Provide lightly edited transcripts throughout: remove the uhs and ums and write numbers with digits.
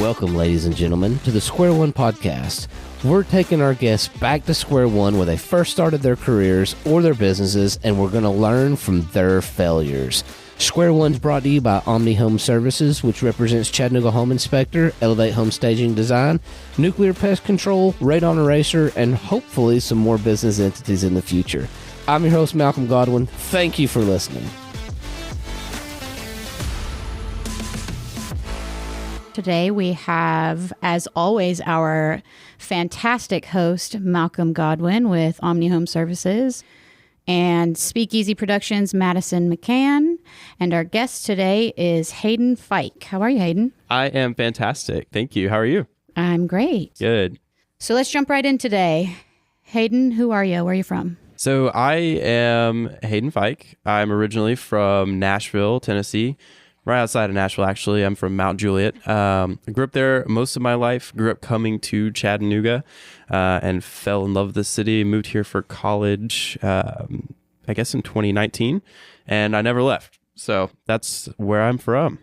Welcome, ladies and gentlemen, to the Square One podcast. We're taking our guests back to square one where they first started their careers or their businesses, and we're going to learn from their failures. Square One's brought to you by Omni Home Services, which represents Chattanooga Home Inspector, Elevate Home Staging Design, Nuclear Pest Control, Radon Eraser, and hopefully some more business entities in the future. I'm your host, Malcolm Godwin. Thank you for listening. Today we have, as always, our fantastic host, Malcolm Godwin with Omni Home Services, and Speakeasy Productions, Madison McCann. And our guest today is Haydynn Fike. How are you, Haydynn? I am fantastic. Thank you. How are you? I'm great. Good. So let's jump right in today. Haydynn, who are you? Where are you from? So I am Haydynn Fike. I'm originally from Nashville, Tennessee. Right outside of Nashville, actually. I'm from Mount Juliet. I grew up there most of my life. Grew up coming to Chattanooga and fell in love with the city. Moved here for college, I guess in 2019. And I never left. So that's where I'm from.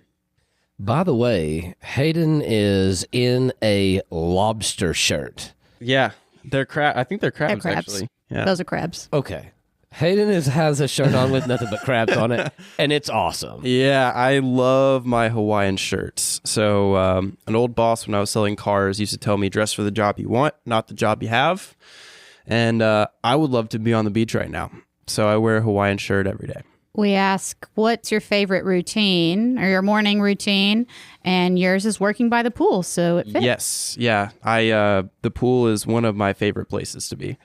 By the way, Haydynn is in a lobster shirt. Yeah, they're crab. I think they're crabs, Crabs. actually. Yeah. Those are crabs. Okay. Haydynn has a shirt on with nothing but crabs on it, and it's awesome. Yeah, I love my Hawaiian shirts. So an old boss when I was selling cars used to tell me, dress for the job you want, not the job you have. And I would love to be on the beach right now. So I wear a Hawaiian shirt every day. We ask, what's your favorite routine or your morning routine? And yours is working by the pool, so it fits. Yes, yeah. The pool is one of my favorite places to be.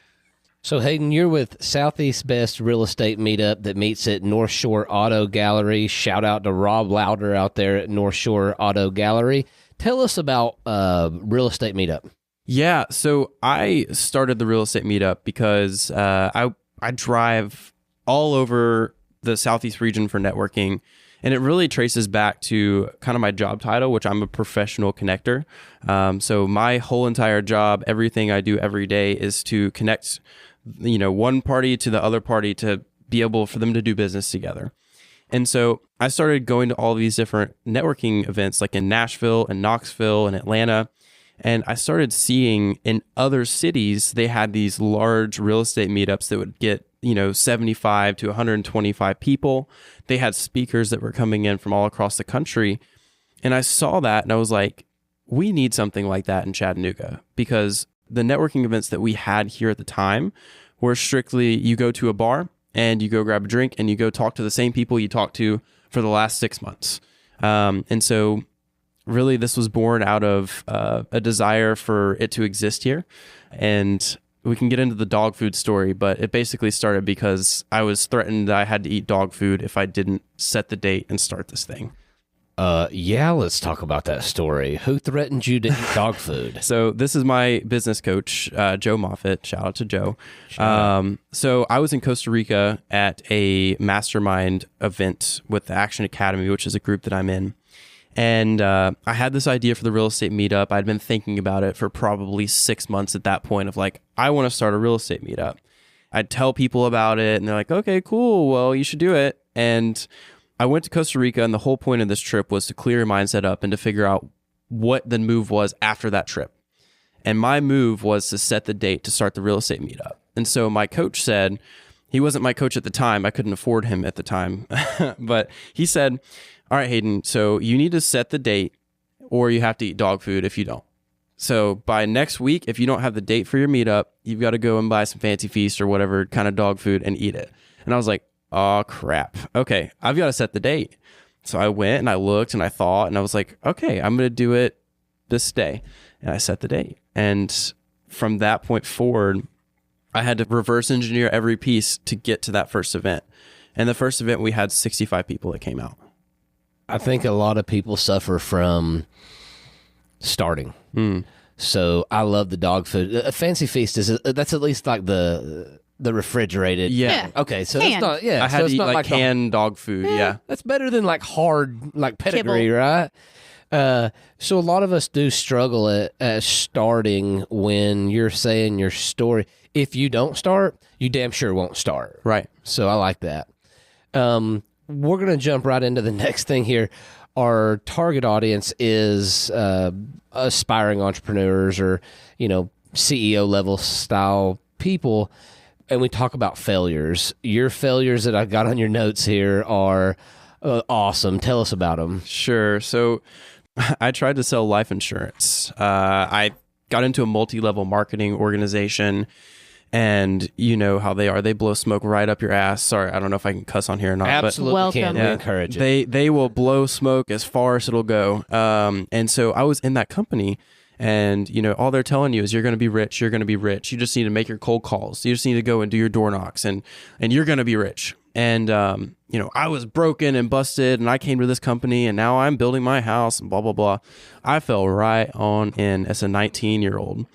So, Haydynn, you're with Southeast Best Real Estate Meetup that meets at North Shore Auto Gallery. Shout out to Rob Lauder out there at North Shore Auto Gallery. Tell us about Real Estate Meetup. Yeah, so I started the Real Estate Meetup because I drive all over the Southeast region for networking, and it really traces back to kind of my job title, which I'm a professional connector. So my whole entire job, everything I do every day is to connect one party to the other party to be able for them to do business together. And so I started going to all these different networking events like in Nashville and Knoxville and Atlanta. And I started seeing in other cities, they had these large real estate meetups that would get, 75 to 125 people. They had speakers that were coming in from all across the country. And I saw that and I was like, we need something like that in Chattanooga, because the networking events that we had here at the time were strictly you go to a bar and you go grab a drink and you go talk to the same people you talked to for the last 6 months. And so really this was born out of a desire for it to exist here. And we can get into the dog food story, but it basically started because I was threatened that I had to eat dog food if I didn't set the date and start this thing. Yeah, let's talk about that story. Who threatened you to eat dog food? So this is my business coach, Joe Moffett. Shout out to Joe. So I was in Costa Rica at a mastermind event with the Action Academy, which is a group that I'm in. And I had this idea for the real estate meetup. I'd been thinking about it for probably 6 months at that point of like, I want to start a real estate meetup. I'd tell people about it and they're like, okay, cool. Well, you should do it. And I went to Costa Rica, and the whole point of this trip was to clear your mindset up and to figure out what the move was after that trip. And my move was to set the date to start the real estate meetup. And so my coach said, he wasn't my coach at the time. I couldn't afford him at the time. But he said, all right, Haydynn, so you need to set the date or you have to eat dog food if you don't. So by next week, if you don't have the date for your meetup, you've got to go and buy some Fancy Feast or whatever kind of dog food and eat it. And I was like, oh, crap. Okay, I've got to set the date. So I went and I looked and I thought, and I was like, okay, I'm going to do it this day. And I set the date. And from that point forward, I had to reverse engineer every piece to get to that first event. And the first event, we had 65 people that came out. I think a lot of people suffer from starting. So I love the dog food. A Fancy Feast that's at least like the refrigerated. Yeah. Okay. So Canned. it's not. Yeah. I had so to it's eat not like canned dog food. Yeah. That's better than like hard like pedigree, Kibble. right? So a lot of us do struggle at starting when you're saying your story. If you don't start, you damn sure won't start. Right. So I like that. we're going to jump right into the next thing here. Our target audience is aspiring entrepreneurs or, CEO level style people. And we talk about failures. Your failures that I got on your notes here are awesome. Tell us about them. Sure. So I tried to sell life insurance. I got into a multi-level marketing organization, and you know how they are. They blow smoke right up your ass. Sorry, I don't know if I can cuss on here or not. Absolutely Welcome. can. We encourage it. They will blow smoke as far as it'll go. And so I was in that company, and all they're telling you is you're going to be rich. You're going to be rich. You just need to make your cold calls. You just need to go and do your door knocks, and you're going to be rich. And I was broken and busted, and I came to this company, and now I'm building my house, and blah blah blah. I fell right on in as a 19-year-old.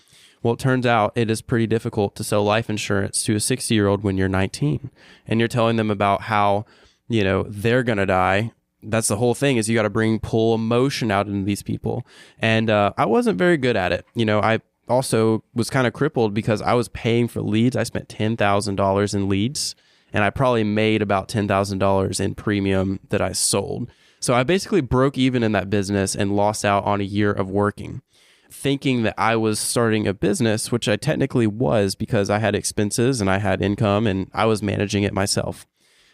Well, it turns out it is pretty difficult to sell life insurance to a 60-year-old when you're 19, and you're telling them about how they're going to die. That's the whole thing, is you got to pull emotion out into these people. And I wasn't very good at it. I also was kind of crippled because I was paying for leads. I spent $10,000 in leads, and I probably made about $10,000 in premium that I sold. So I basically broke even in that business and lost out on a year of working, thinking that I was starting a business, which I technically was because I had expenses and I had income and I was managing it myself.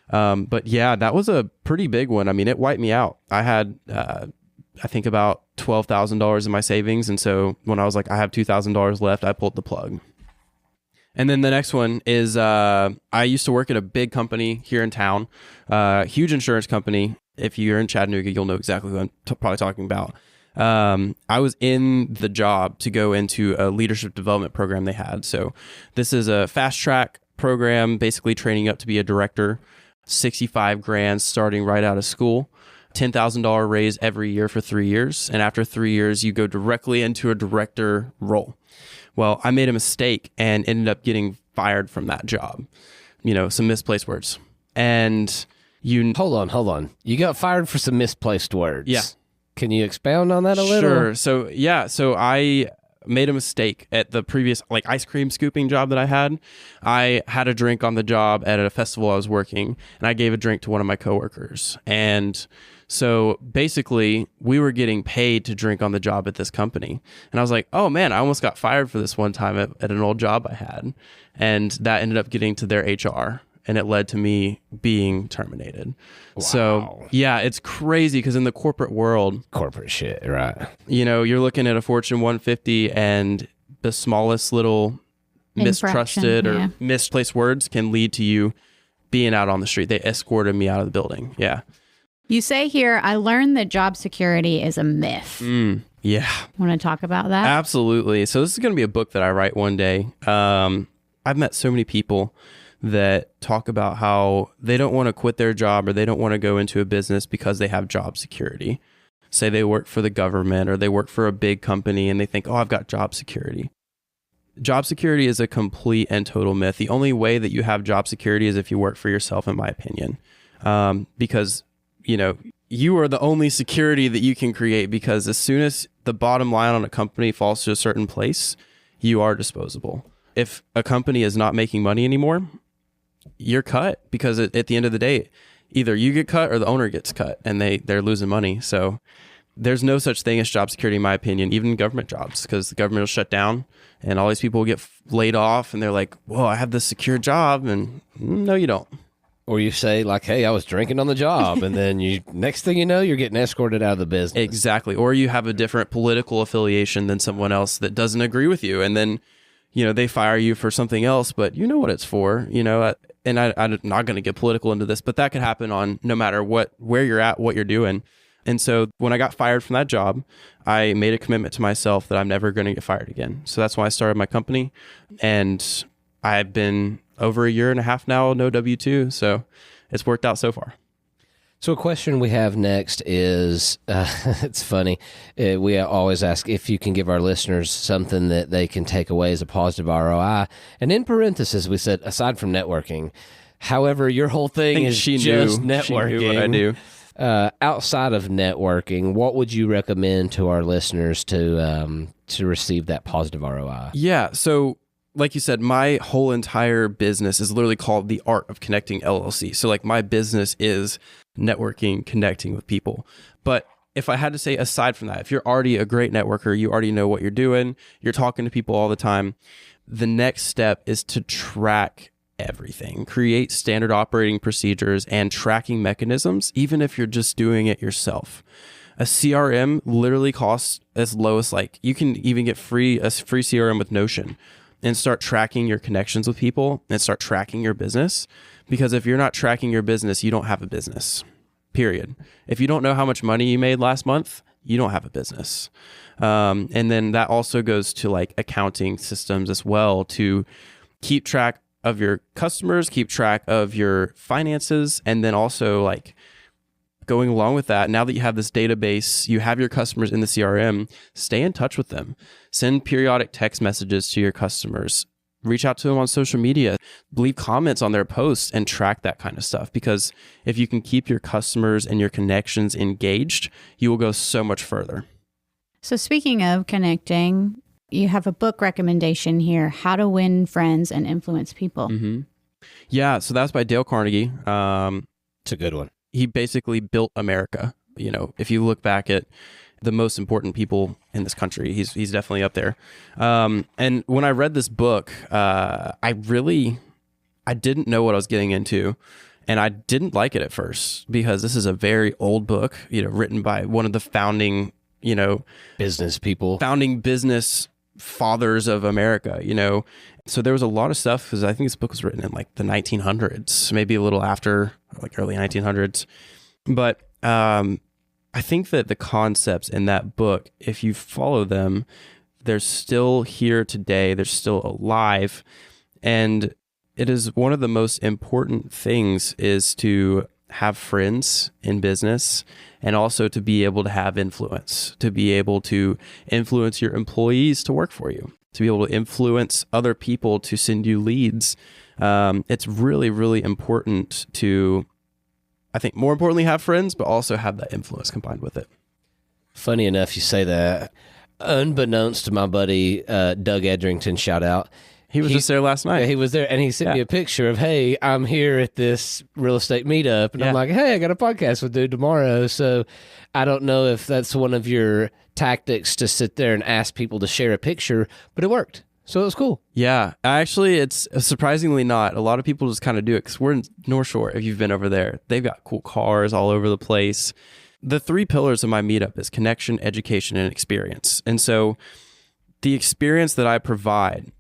But yeah, that was a pretty big one. I mean, it wiped me out. I had, I think about $12,000 in my savings. And so when I was like, I have $2,000 left, I pulled the plug. And then the next one is, I used to work at a big company here in town, huge insurance company. If you're in Chattanooga, you'll know exactly who I'm probably talking about. I was in the job to go into a leadership development program they had. So this is a fast track program, basically training up to be a director, $65,000 starting right out of school, $10,000 raise every year for 3 years. And after 3 years, you go directly into a director role. Well, I made a mistake and ended up getting fired from that job. Some misplaced words. And Hold on. You got fired for some misplaced words. Yeah. Can you expound on that a little? Sure. So I made a mistake at the previous ice cream scooping job that I had. I had a drink on the job at a festival I was working, and I gave a drink to one of my coworkers. And so basically we were getting paid to drink on the job at this company. And I was like, oh man, I almost got fired for this one time at an old job I had. And that ended up getting to their HR. And it led to me being terminated. Wow. So yeah, it's crazy because in the corporate world, corporate shit, right? You're looking at a Fortune 150 and the smallest little mistrusted or misplaced words can lead to you being out on the street. They escorted me out of the building. Yeah. You say here, I learned that job security is a myth. Yeah. Want to talk about that? Absolutely. So this is going to be a book that I write one day. I've met so many people that talk about how they don't want to quit their job or they don't want to go into a business because they have job security. Say they work for the government or they work for a big company and they think, oh, I've got job security. Job security is a complete and total myth. The only way that you have job security is if you work for yourself, in my opinion, because, you are the only security that you can create, because as soon as the bottom line on a company falls to a certain place, you are disposable. If a company is not making money anymore, you're cut, because at the end of the day, either you get cut or the owner gets cut, and they're losing money. So there's no such thing as job security, in my opinion, even government jobs, because the government will shut down and all these people will get laid off and they're like, well, I have this secure job, and no, you don't. Or you say like, hey, I was drinking on the job, and then next thing you know, you're getting escorted out of the business. Exactly. Or you have a different political affiliation than someone else that doesn't agree with you, and then they fire you for something else, but you know what it's for, and I'm not going to get political into this, but that could happen on no matter where you're at, what you're doing. And so when I got fired from that job, I made a commitment to myself that I'm never going to get fired again. So that's why I started my company, and I've been over a year and a half now, no W-2. So it's worked out so far. So a question we have next is, it's funny, we always ask if you can give our listeners something that they can take away as a positive ROI. And in parentheses, we said, aside from networking. However, your whole thing is just networking. She knew what I do. Outside of networking, what would you recommend to our listeners to receive that positive ROI? Yeah, so like you said, my whole entire business is literally called The Art of Connecting LLC. So like my business is networking, connecting with people. But if I had to say, aside from that, if you're already a great networker, you already know what you're doing, you're talking to people all the time, the next step is to track everything, create standard operating procedures and tracking mechanisms, even if you're just doing it yourself. A CRM literally costs as low as like, you can even get a free CRM with Notion and start tracking your connections with people and start tracking your business. Because if you're not tracking your business, you don't have a business, period. If you don't know how much money you made last month, you don't have a business. And then that also goes to like accounting systems as well, to keep track of your customers, keep track of your finances, and then also like going along with that, now that you have this database, you have your customers in the CRM, stay in touch with them. Send periodic text messages to your customers. Reach out to them on social media. Leave comments on their posts and track that kind of stuff. Because if you can keep your customers and your connections engaged, you will go so much further. So speaking of connecting, you have a book recommendation here, How to Win Friends and Influence People. Mm-hmm. Yeah, so that's by Dale Carnegie. It's a good one. He basically built America. You know, if you look back at the most important people in this country, he's definitely up there. And when I read this book, I didn't know what I was getting into, and I didn't like it at first because this is a very old book, you know, written by one of the founding, you know, business people, founding business fathers of America, you know. So there was a lot of stuff, because I think this book was written in like the 1900s, maybe a little after, like early 1900s. But I think that the concepts in that book, if you follow them, they're still here today. They're still alive. And it is one of the most important things is to have friends in business, and also to be able to have influence, to be able to influence your employees to work for you, to be able to influence other people to send you leads. It's really, really important to, I think, more importantly, have friends, but also have that influence combined with it. Funny enough, you say that. Unbeknownst to my buddy, Doug Edrington, shout out. He was just there last night. Yeah, he was there, and he sent me a picture of, hey, I'm here at this real estate meetup. And I'm like, hey, I got a podcast with dude tomorrow. So I don't know if that's one of your tactics to sit there and ask people to share a picture, but it worked. So it was cool. Yeah, actually, it's surprisingly not. A lot of people just kind of do it because we're in North Shore. If you've been over there, they've got cool cars all over the place. The 3 pillars of my meetup is connection, education, and experience. And so the experience that I provide,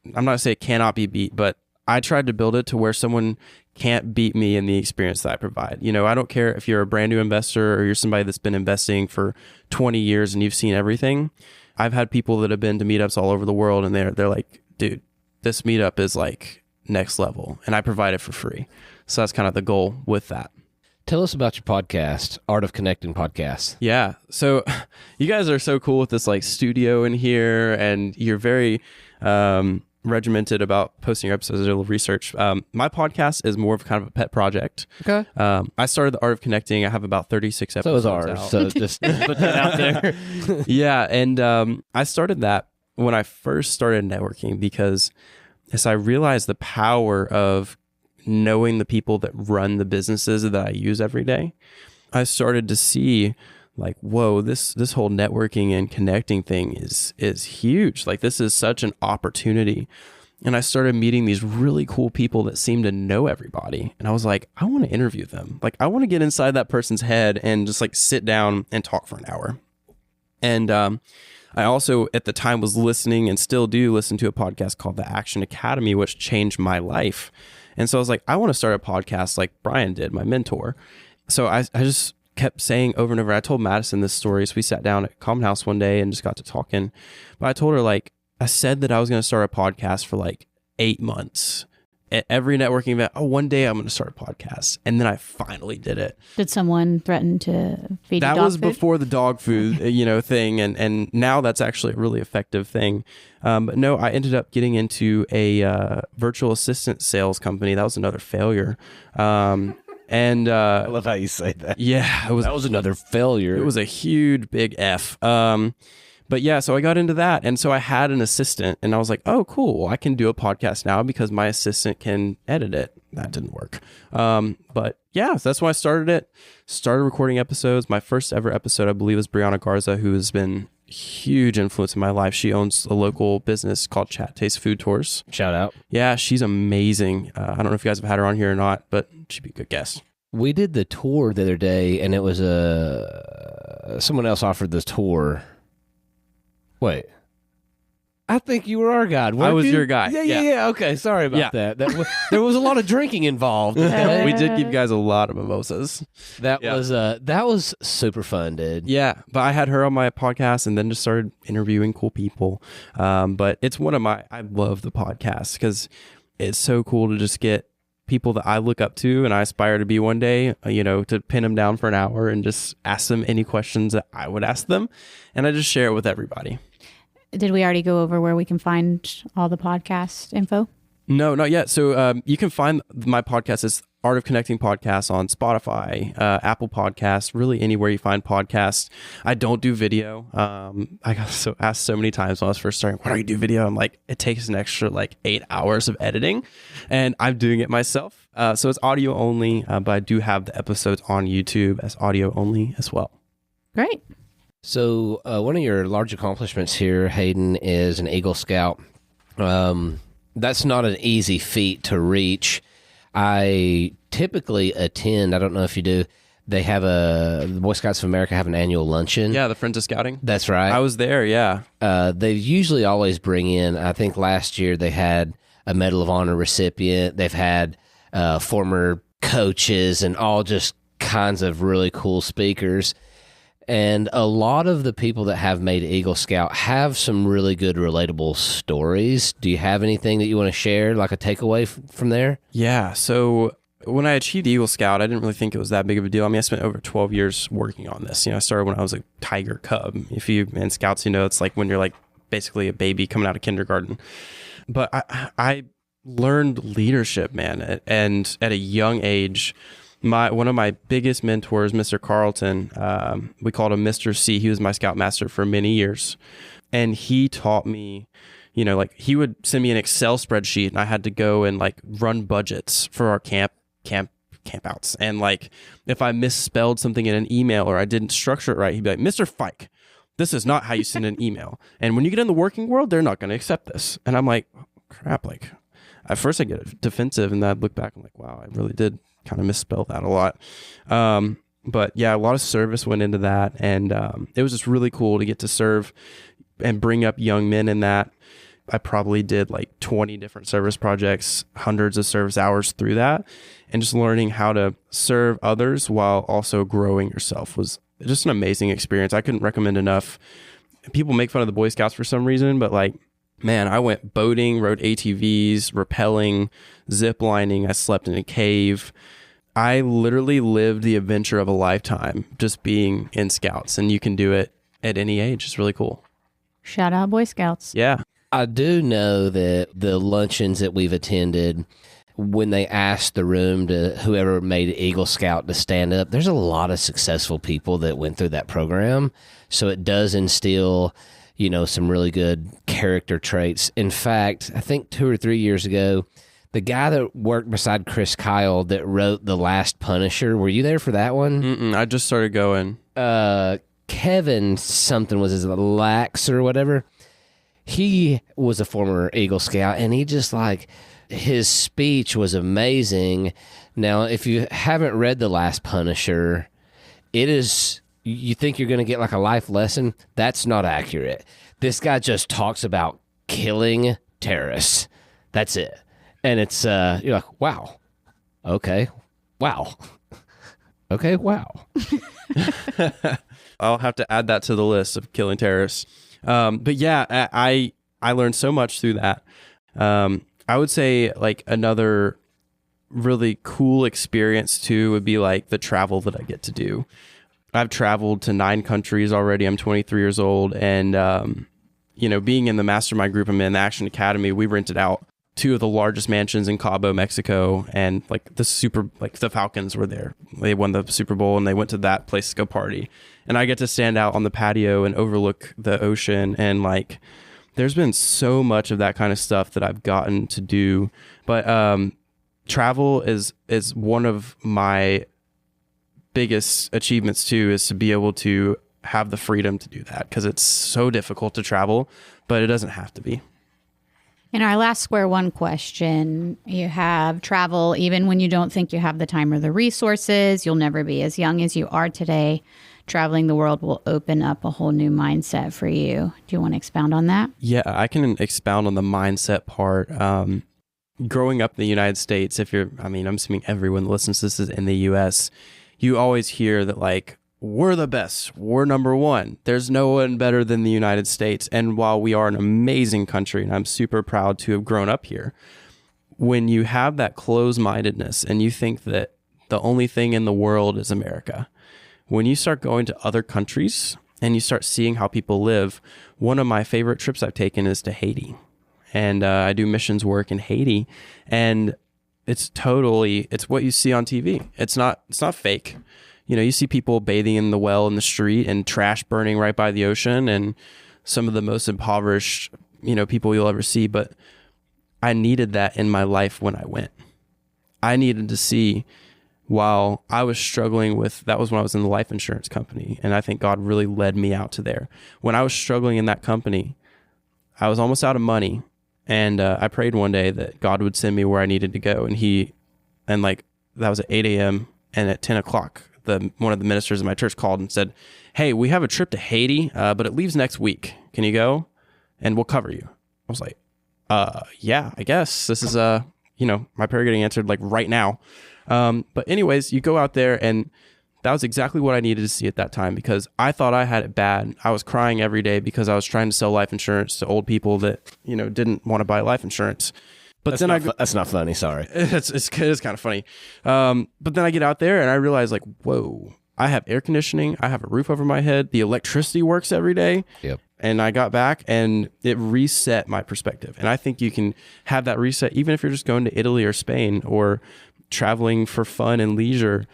I'm not going to say it cannot be beat, but I tried to build it to where someone can't beat me in the experience that I provide. You know, I don't care if you're a brand new investor or you're somebody that's been investing for 20 years and you've seen everything. I've had people that have been to meetups all over the world, and they're like, dude, this meetup is like next level, and I provide it for free. So that's kind of the goal with that. Tell us about your podcast, Art of Connecting Podcast. Yeah. So you guys are so cool with this like studio in here, and you're very regimented about posting your episodes. I did a little research. My podcast is more of kind of a pet project. Okay. I started the Art of Connecting. I have about 36 episodes. So is ours. out. So just put that out there. Yeah. And I started that when I first started networking, because as I realized the power of knowing the people that run the businesses that I use every day, I started to see like, whoa, this whole networking and connecting thing is huge. Like, this is such an opportunity. And I started meeting these really cool people that seem to know everybody. And I was like, I want to interview them. Like, I want to get inside that person's head and just like sit down and talk for an hour. And I also at the time was listening, and still do listen to, a podcast called The Action Academy, which changed my life. And so I was like, I want to start a podcast like Brian did, my mentor. So I just kept saying over and over. I told Madison this story. So we sat down at Common House one day and just got to talking. But I told her, like, I said that I was going to start a podcast for like 8 months. At every networking event, one day I'm going to start a podcast. And then I finally did it. Did someone threaten to feed you dog food? That was before the dog food, thing. And now that's actually a really effective thing. But no, I ended up getting into a virtual assistant sales company. That was another failure. And I love how you say that. Yeah, that was another failure. It was a huge big F. But yeah, so I got into that. And so I had an assistant and I was like, oh, cool. I can do a podcast now because my assistant can edit it. That didn't work. But yeah, so that's why I started it. Started recording episodes. My first ever episode, I believe, was Briana Garza, who has been a huge influence in my life. She owns a local business called Chat Taste Food Tours. Shout out. Yeah, she's amazing. I don't know if you guys have had her on here or not, but she'd be a good guest. We did the tour the other day, and it was someone else offered the tour. Wait. I think you were our guide. I was your guy. Yeah. Okay, sorry about that. There was a lot of drinking involved. We did give you guys a lot of mimosas. That was super fun, dude. Yeah, but I had her on my podcast and then just started interviewing cool people. But it's I love the podcast because it's so cool to just get people that I look up to and I aspire to be one day, to pin them down for an hour and just ask them any questions that I would ask them. And I just share it with everybody. Did we already go over where we can find all the podcast info? No, not yet. So you can find my podcast as Art of Connecting Podcasts on Spotify, Apple Podcasts, really anywhere you find podcasts. I don't do video. I got asked so many times when I was first starting, why do you do video? I'm like, it takes an extra 8 hours of editing and I'm doing it myself. So it's audio only, but I do have the episodes on YouTube as audio only as well. Great. So one of your large accomplishments here, Haydynn, is an Eagle Scout. That's not an easy feat to reach. I typically attend, I don't know if you do, the Boy Scouts of America have an annual luncheon. Yeah, the Friends of Scouting. That's right. I was there, yeah. They usually always bring in, I think last year they had a Medal of Honor recipient. They've had former coaches and all just kinds of really cool speakers. And a lot of the people that have made Eagle Scout have some really good relatable stories. Do you have anything that you want to share, like a takeaway from there? Yeah, so when I achieved Eagle Scout, I didn't really think it was that big of a deal. I mean, I spent over 12 years working on this. I started when I was a tiger cub. If you in Scouts, it's like when you're basically a baby coming out of kindergarten. But I learned leadership, man, and at a young age. One of my biggest mentors, Mr. Carlton, we called him Mr. C. He was my scoutmaster for many years. And he taught me, he would send me an Excel spreadsheet and I had to go and run budgets for our campouts. And if I misspelled something in an email or I didn't structure it right, he'd be like, Mr. Fike, this is not how you send an email. And when you get in the working world, they're not going to accept this. And I'm like, oh, crap. At first I get defensive and then I'd look back and wow, I really did kind of misspell that a lot. But yeah, a lot of service went into that. And it was just really cool to get to serve and bring up young men in that. I probably did 20 different service projects, hundreds of service hours through that. And just learning how to serve others while also growing yourself was just an amazing experience. I couldn't recommend enough. People make fun of the Boy Scouts for some reason, but man, I went boating, rode ATVs, rappelling, zip lining. I slept in a cave. I literally lived the adventure of a lifetime just being in Scouts, and you can do it at any age. It's really cool. Shout out Boy Scouts. Yeah. I do know that the luncheons that we've attended, when they asked the room to whoever made Eagle Scout to stand up, there's a lot of successful people that went through that program. So it does instill some really good character traits. In fact, I think 2 or 3 years ago, the guy that worked beside Chris Kyle that wrote The Last Punisher, were you there for that one? I just started going. Kevin something was his Lax or whatever. He was a former Eagle Scout, and he just his speech was amazing. Now, if you haven't read The Last Punisher, it is... You think you're going to get a life lesson? That's not accurate. This guy just talks about killing terrorists. That's it. And it's, you're like, wow. Okay. Wow. Okay. Wow. I'll have to add that to the list of killing terrorists. But yeah, I learned so much through that. I would say another really cool experience too would be the travel that I get to do. I've traveled to 9 countries already. I'm 23 years old. And, being in the mastermind group, I'm in the Action Academy, we rented out two of the largest mansions in Cabo, Mexico, and like the Falcons were there. They won the Super Bowl and they went to that place to go party. And I get to stand out on the patio and overlook the ocean, and like there's been so much of that kind of stuff that I've gotten to do. But travel is one of my biggest achievements too, is to be able to have the freedom to do that, because it's so difficult to travel, but it doesn't have to be. In our last Square One question, you have travel even when you don't think you have the time or the resources. You'll never be as young as you are today. Traveling the world will open up a whole new mindset for you. Do you want to expound on that? Yeah, I can expound on the mindset part. Growing up in the United States, I'm assuming everyone that listens to this is in the US, you always hear that like, we're the best, we're number one. There's no one better than the United States. And while we are an amazing country, and I'm super proud to have grown up here, when you have that closed-mindedness and you think that the only thing in the world is America, when you start going to other countries and you start seeing how people live, one of my favorite trips I've taken is to Haiti. And I do missions work in Haiti, and it's what you see on TV. It's not fake. You know, you see people bathing in the well in the street and trash burning right by the ocean, and some of the most impoverished, people you'll ever see. But I needed that in my life when I went. I needed to see, while I was struggling that was when I was in the life insurance company. And I think God really led me out to there. When I was struggling in that company, I was almost out of money. And I prayed one day that God would send me where I needed to go. And that was at 8 a.m. And at 10 o'clock, one of the ministers in my church called and said, "Hey, we have a trip to Haiti, but it leaves next week. Can you go? And we'll cover you." I was like, yeah, I guess. This is, my prayer getting answered like right now. But anyways, you go out there, and that was exactly what I needed to see at that time, because I thought I had it bad. I was crying every day because I was trying to sell life insurance to old people that, didn't want to buy life insurance. But that's not funny. Sorry. It's kind of funny. But then I get out there and I realize like, whoa, I have air conditioning. I have a roof over my head. The electricity works every day. Yep. And I got back and it reset my perspective. And I think you can have that reset even if you're just going to Italy or Spain or traveling for fun and leisure.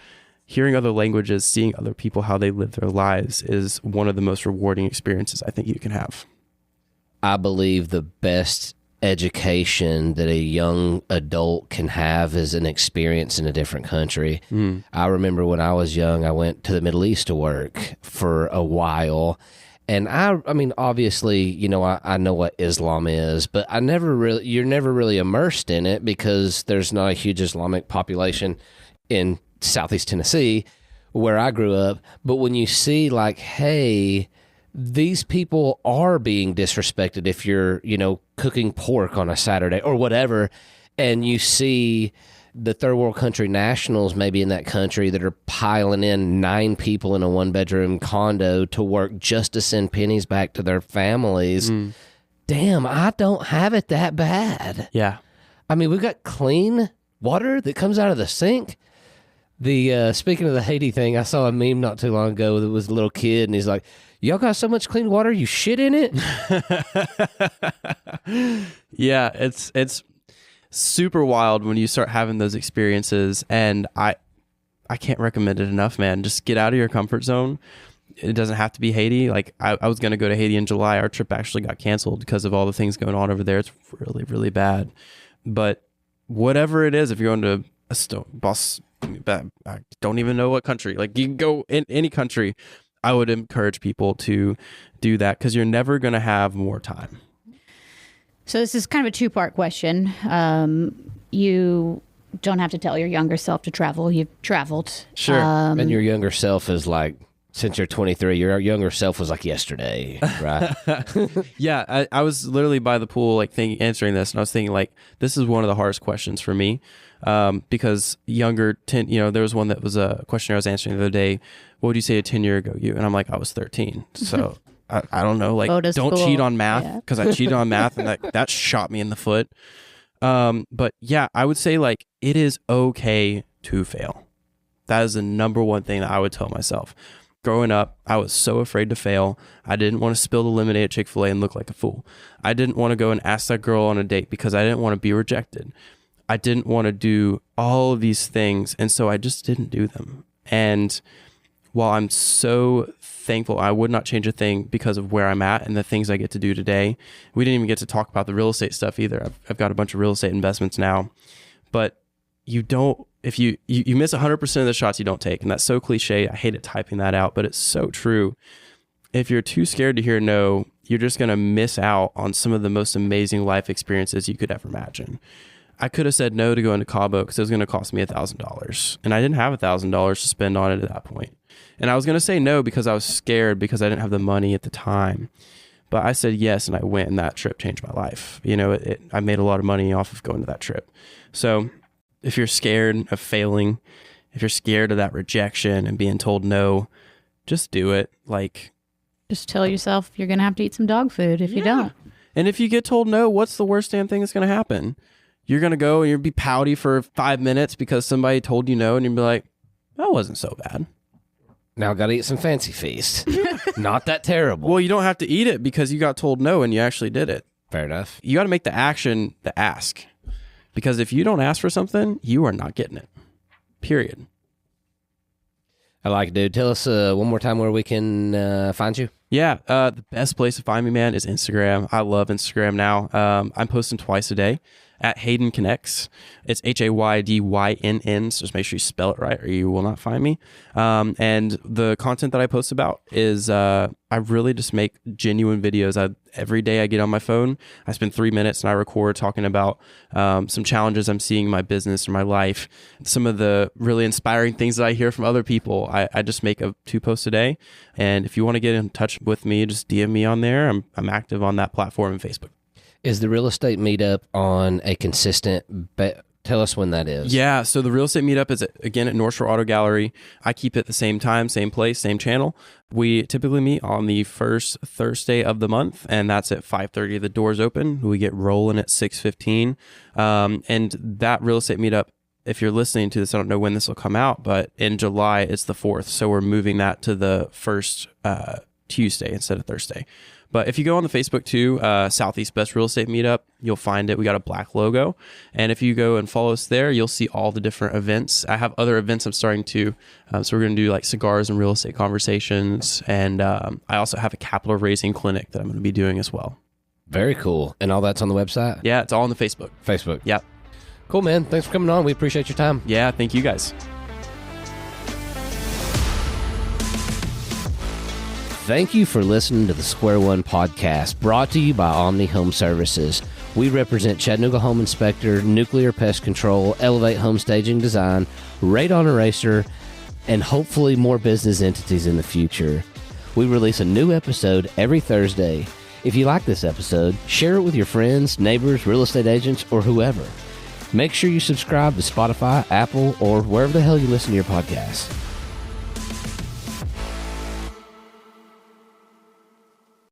Hearing other languages, seeing other people, how they live their lives is one of the most rewarding experiences I think you can have. I believe the best education that a young adult can have is an experience in a different country. I remember when I was young, I went to the Middle East to work for a while. And I mean, obviously, I know what Islam is, but you're never really immersed in it because there's not a huge Islamic population in Southeast Tennessee where I grew up. But when you see like, hey, these people are being disrespected if you're, cooking pork on a Saturday or whatever, and you see the third world country nationals maybe in that country that are piling in 9 people in a 1-bedroom condo to work just to send pennies back to their families. Damn, I don't have it that bad. Yeah. I mean, we've got clean water that comes out of the sink. Speaking of the Haiti thing, I saw a meme not too long ago that was a little kid, and he's like, "Y'all got so much clean water, you shit in it?" Yeah, it's super wild when you start having those experiences, and I can't recommend it enough, man. Just get out of your comfort zone. It doesn't have to be Haiti. Like I was going to go to Haiti in July. Our trip actually got canceled because of all the things going on over there. It's really, really bad. But whatever it is, if you're going to I don't even know what country. Like you can go in any country. I would encourage people to do that because you're never going to have more time. So this is kind of a 2-part question. You don't have to tell your younger self to travel. You've traveled. Sure. And your younger self is like, since you're 23, your younger self was like yesterday, right? Yeah, I was literally by the pool, like answering this, and I was thinking, like, this is one of the hardest questions for me, because there was one that was a question I was answering the other day. What would you say a 10-year ago you? And I'm like, I was 13, so I don't know, like, don't cheat on math, because I cheated on math, and that shot me in the foot. But yeah, I would say like it is okay to fail. That is the number one thing that I would tell myself. Growing up, I was so afraid to fail. I didn't want to spill the lemonade at Chick-fil-A and look like a fool. I didn't want to go and ask that girl on a date because I didn't want to be rejected. I didn't want to do all of these things, and so I just didn't do them. And while I'm so thankful, I would not change a thing because of where I'm at and the things I get to do today. We didn't even get to talk about the real estate stuff either. I've got a bunch of real estate investments now, but you don't, if you miss 100% of the shots you don't take. And that's so cliche. I hate it typing that out, but it's so true. If you're too scared to hear no, you're just going to miss out on some of the most amazing life experiences you could ever imagine. I could have said no to going to Cabo because it was going to cost me $1,000, and I didn't have $1,000 to spend on it at that point. And I was going to say no because I was scared because I didn't have the money at the time. But I said yes, and I went, and that trip changed my life. You know, I made a lot of money off of going to that trip. So if you're scared of failing, if you're scared of that rejection and being told no, just do it. Like, just tell yourself you're going to have to eat some dog food if you don't. And if you get told no, what's the worst damn thing that's going to happen? You're going to go and you'll be pouty for 5 minutes because somebody told you no, and you'll be like, that wasn't so bad. Now got to eat some fancy feast. Not that terrible. Well, you don't have to eat it because you got told no and you actually did it. Fair enough. You got to make the action the ask. Because if you don't ask for something, you are not getting it. Period. I like it, dude. Tell us one more time where we can find you. Yeah, the best place to find me, man, is Instagram. I love Instagram now. I'm posting twice a day at Haydynn Connects. It's Haydynn, so just make sure you spell it right or you will not find me. And the content that I post about is I really just make genuine videos. Every day I get on my phone, I spend 3 minutes and I record talking about some challenges I'm seeing in my business or my life, some of the really inspiring things that I hear from other people. I just make 2 posts a day. And if you want to get in touch with me, just DM me on there. I'm active on that platform and Facebook. Is the real estate meetup on a consistent tell us when that is? Yeah, so the real estate meetup is again at North Shore Auto Gallery. I keep it the same time, same place, same channel. We typically meet on the first Thursday of the month, and that's at 5:30. The doors open. We get rolling at 6:15. And that real estate meetup, if you're listening to this, I don't know when this will come out, but in July it's the 4th. So we're moving that to the first Tuesday instead of Thursday. But if you go on the Facebook too, Southeast Best Real Estate Meetup, you'll find it. We got a black logo. And if you go and follow us there, you'll see all the different events. I have other events I'm starting to. So we're going to do like cigars and real estate conversations. And I also have a capital raising clinic that I'm going to be doing as well. Very cool. And all that's on the website? Yeah, it's all on the Facebook. Facebook. Yep. Cool, man. Thanks for coming on. We appreciate your time. Yeah, thank you guys. Thank you for listening to the Square One podcast, brought to you by Omni Home Services. We represent Chattanooga Home Inspector, Nuclear Pest Control, Elevate Home Staging Design, Radon Eraser, and hopefully more business entities in the future. We release a new episode every Thursday. If you like this episode, share it with your friends, neighbors, real estate agents, or whoever. Make sure you subscribe to Spotify, Apple, or wherever the hell you listen to your podcasts.